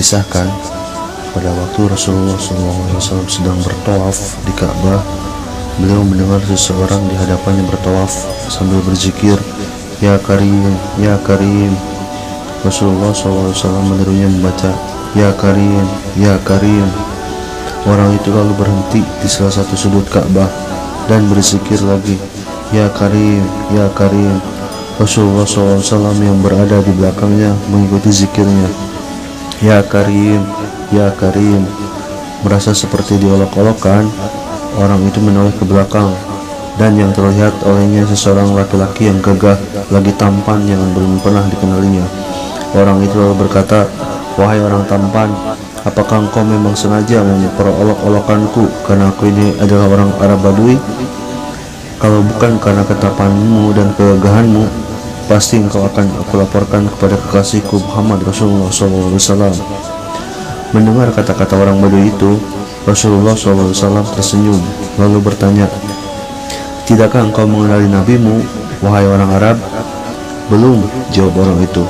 Dikisahkan pada waktu Rasulullah SAW sedang bertawaf di Ka'bah, beliau mendengar seseorang di hadapannya bertawaf sambil berzikir, "Ya Karim, Ya Karim." Rasulullah SAW menirunya membaca, "Ya Karim, Ya Karim." Orang itu lalu berhenti di salah satu sudut Ka'bah dan berzikir lagi, "Ya Karim, Ya Karim." Rasulullah SAW yang berada di belakangnya mengikuti zikirnya, "Ya Karim, Ya Karim." Merasa seperti diolok-olokkan, orang itu menoleh ke belakang, dan yang terlihat olehnya seseorang laki-laki yang gagah lagi tampan yang belum pernah dikenalinya. Orang itu lalu berkata, "Wahai orang tampan, apakah engkau memang sengaja memperolok-olokanku karena aku ini adalah orang Arab Badui? Kalau bukan karena ketapanmu dan kegagahanmu, pasti engkau akan aku laporkan kepada kekasihku Muhammad Rasulullah SAW." Mendengar kata-kata orang Badui itu, Rasulullah SAW tersenyum lalu bertanya, "Tidakkah engkau mengenali nabimu, wahai orang Arab?" "Belum," jawab orang itu.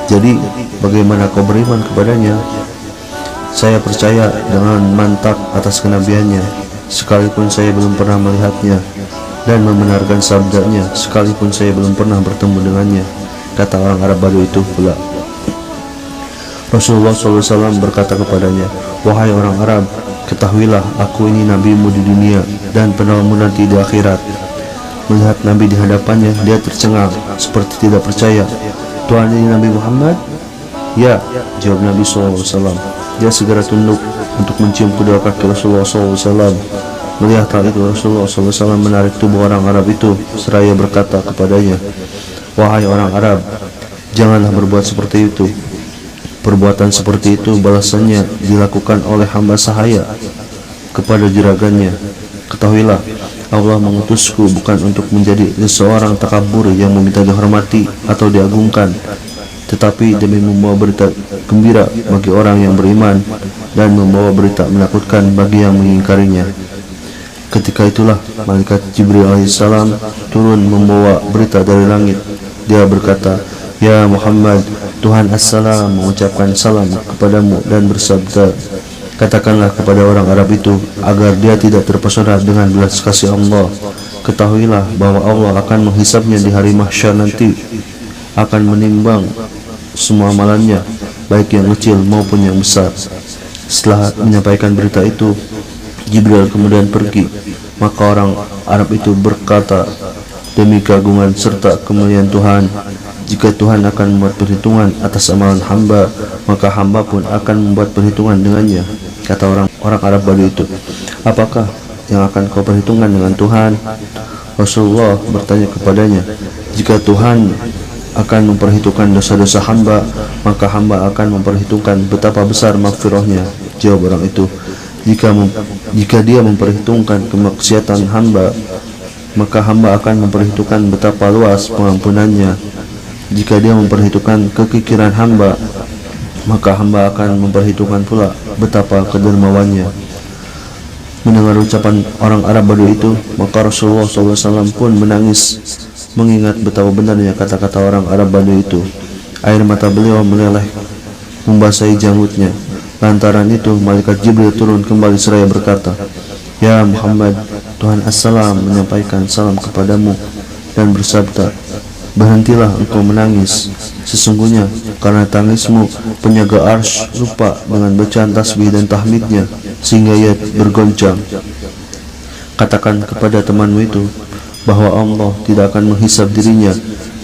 "Jadi bagaimana kau beriman kepadanya?" "Saya percaya dengan mantap atas kenabiannya, sekalipun saya belum pernah melihatnya, dan membenarkan sabdanya, sekalipun saya belum pernah bertemu dengannya," kata orang Arab Badui itu pula. Rasulullah SAW berkata kepadanya, "Wahai orang Arab, ketahuilah aku ini nabimu di dunia dan penolongmu nanti di akhirat." Melihat Nabi di hadapannya, dia tercengang seperti tidak percaya. "Tuhan ini Nabi Muhammad?" "Ya," jawab Nabi SAW. Dia segera tunduk untuk mencium kedua kaki Rasulullah SAW. Melihat hal itu, Rasulullah SAW menarik tubuh orang Arab itu seraya berkata kepadanya, "Wahai orang Arab, janganlah berbuat seperti itu. Perbuatan seperti itu balasannya dilakukan oleh hamba sahaya kepada juragannya. Ketahuilah, Allah mengutusku bukan untuk menjadi seseorang takabur yang meminta dihormati atau diagungkan, tetapi demi membawa berita gembira bagi orang yang beriman dan membawa berita menakutkan bagi yang mengingkarinya." Ketika itulah malaikat Jibril alaihissalam turun membawa berita dari langit. Dia berkata, "Ya Muhammad, Tuhan As-Salam mengucapkan salam kepadamu dan bersabda, katakanlah kepada orang Arab itu agar dia tidak terpesona dengan belas kasih Allah. Ketahuilah bahwa Allah akan menghisabnya di hari mahsyar nanti, akan menimbang semua amalannya, baik yang kecil maupun yang besar." Setelah menyampaikan berita itu, Jibril kemudian pergi. Maka orang Arab itu berkata, "Demi keagungan serta kemuliaan Tuhan, jika Tuhan akan membuat perhitungan atas amalan hamba, maka hamba pun akan membuat perhitungan dengannya." Kata orang Arab Badui itu, "Apakah yang akan kau perhitungkan dengan Tuhan?" Rasulullah bertanya kepadanya, "Jika Tuhan akan memperhitungkan dosa-dosa hamba, maka hamba akan memperhitungkan betapa besar maghfirahnya." Jawab orang itu, Jika dia memperhitungkan kemaksiatan hamba, maka hamba akan memperhitungkan betapa luas pengampunannya. Jika dia memperhitungkan kekikiran hamba, maka hamba akan memperhitungkan pula betapa kedermawannya." Mendengar ucapan orang Arab Badui itu, maka Rasulullah SAW pun menangis mengingat betapa benarnya kata-kata orang Arab Badui itu. Air mata beliau meleleh membasahi janggutnya. Lantaran itu, malaikat Jibril turun kembali seraya berkata, "Ya Muhammad, Tuhan As-Salam menyampaikan salam kepadamu dan bersabda, berhentilah engkau menangis. Sesungguhnya karena tangismu penjaga arsy lupa dengan bacaan tasbih dan tahmidnya sehingga ia bergoncang. Katakan kepada temanmu itu bahwa Allah tidak akan menghisab dirinya,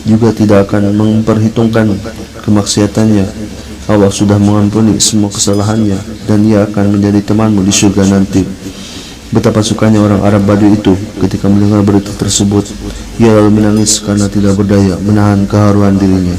juga tidak akan memperhitungkan kemaksiatannya. Allah sudah mengampuni semua kesalahannya dan ia akan menjadi temanmu di surga nanti." Betapa sukanya orang Arab Badui itu ketika mendengar berita tersebut. Ia lalu menangis karena tidak berdaya menahan keharuan dirinya.